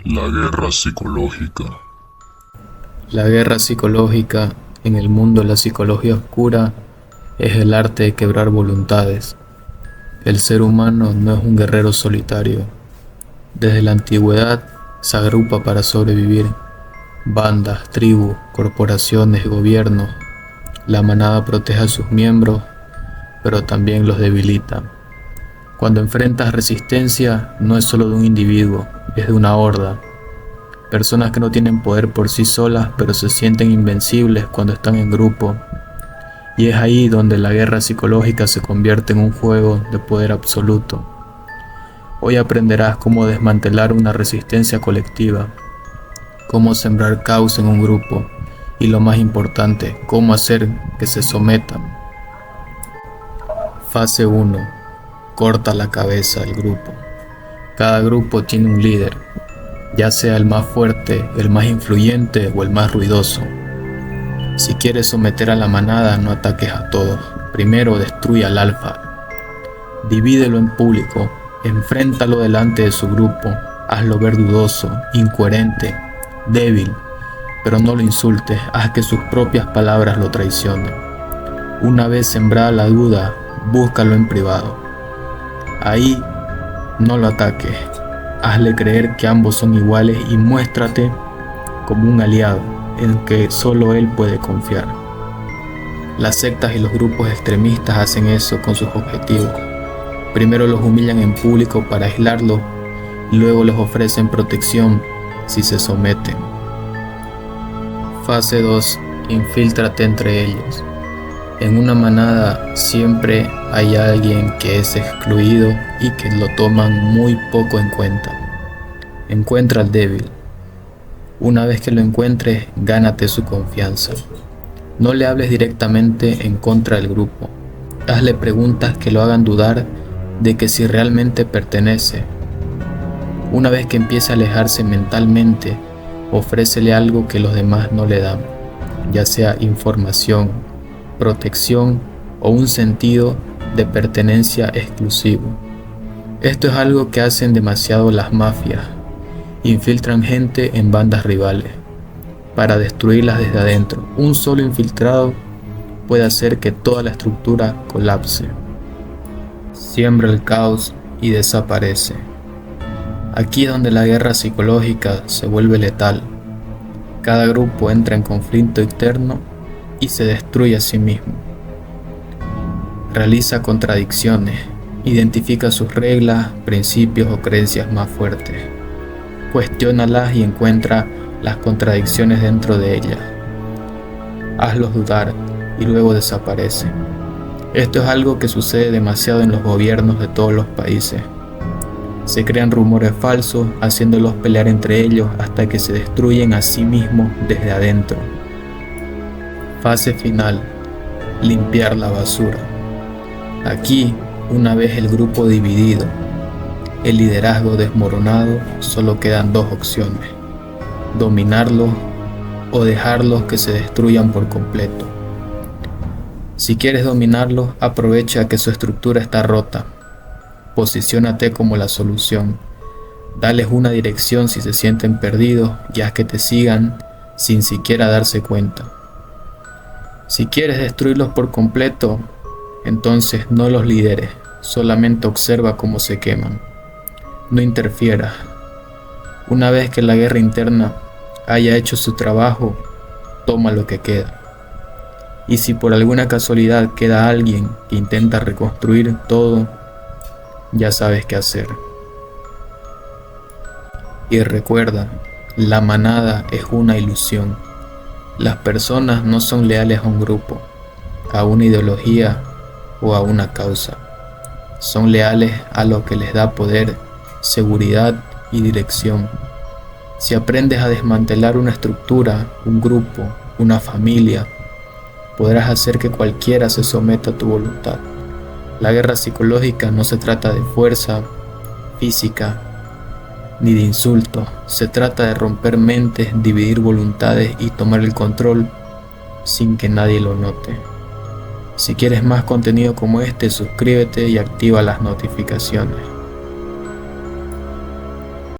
La guerra psicológica. La guerra psicológica, en el mundo de la psicología oscura, es el arte de quebrar voluntades. El ser humano no es un guerrero solitario. Desde la antigüedad se agrupa para sobrevivir. Bandas, tribus, corporaciones, gobiernos. La manada protege a sus miembros, pero también los debilita. Cuando enfrentas resistencia, no es solo de un individuo, es de una horda. Personas que no tienen poder por sí solas, pero se sienten invencibles cuando están en grupo. Y es ahí donde la guerra psicológica se convierte en un juego de poder absoluto. Hoy aprenderás cómo desmantelar una resistencia colectiva, cómo sembrar caos en un grupo y, lo más importante, cómo hacer que se sometan. Fase 1. Corta la cabeza del grupo. Cada grupo tiene un líder, ya sea el más fuerte, el más influyente o el más ruidoso. Si quieres someter a la manada, no ataques a todos. Primero destruye al alfa. Divídelo en público, enfréntalo delante de su grupo, hazlo ver dudoso, incoherente, débil, pero no lo insultes, haz que sus propias palabras lo traicionen. Una vez sembrada la duda, búscalo en privado. Ahí no lo ataques, hazle creer que ambos son iguales y muéstrate como un aliado en que solo él puede confiar. Las sectas y los grupos extremistas hacen eso con sus objetivos. Primero los humillan en público para aislarlos y luego les ofrecen protección si se someten. Fase 2. Infíltrate entre ellos. En una manada siempre hay alguien que es excluido y que lo toman muy poco en cuenta. Encuentra al débil. Una vez que lo encuentres, gánate su confianza. No le hables directamente en contra del grupo. Hazle preguntas que lo hagan dudar de que si realmente pertenece. Una vez que empiece a alejarse mentalmente, ofrécele algo que los demás no le dan, ya sea información, protección o un sentido de pertenencia exclusivo. Esto es algo que hacen demasiado las mafias. Infiltran gente en bandas rivales para destruirlas desde adentro. Un solo infiltrado puede hacer que toda la estructura colapse. Siembra el caos y desaparece. Aquí es donde la guerra psicológica se vuelve letal. Cada grupo entra en conflicto interno y se destruye a sí mismo. Realiza contradicciones, identifica sus reglas, principios o creencias más fuertes. Cuestiónalas y encuentra las contradicciones dentro de ellas. Hazlos dudar y luego desaparece. Esto es algo que sucede demasiado en los gobiernos de todos los países. Se crean rumores falsos, haciéndolos pelear entre ellos hasta que se destruyen a sí mismos desde adentro. Fase final. Limpiar la basura. Aquí, una vez el grupo dividido, el liderazgo desmoronado, solo quedan dos opciones: dominarlos o dejarlos que se destruyan por completo. Si quieres dominarlos, aprovecha que su estructura está rota. Posiciónate como la solución. Dales una dirección si se sienten perdidos y haz que te sigan sin siquiera darse cuenta. Si quieres destruirlos por completo, entonces no los lideres, solamente observa cómo se queman. No interfieras. Una vez que la guerra interna haya hecho su trabajo, toma lo que queda. Y si por alguna casualidad queda alguien que intenta reconstruir todo, ya sabes qué hacer. Y recuerda, la manada es una ilusión. Las personas no son leales a un grupo, a una ideología o a una causa. Son leales a lo que les da poder, seguridad y dirección. Si aprendes a desmantelar una estructura, un grupo, una familia, podrás hacer que cualquiera se someta a tu voluntad. La guerra psicológica no se trata de fuerza física ni de insultos. Se trata de romper mentes, dividir voluntades y tomar el control sin que nadie lo note. Si quieres más contenido como este, suscríbete y activa las notificaciones.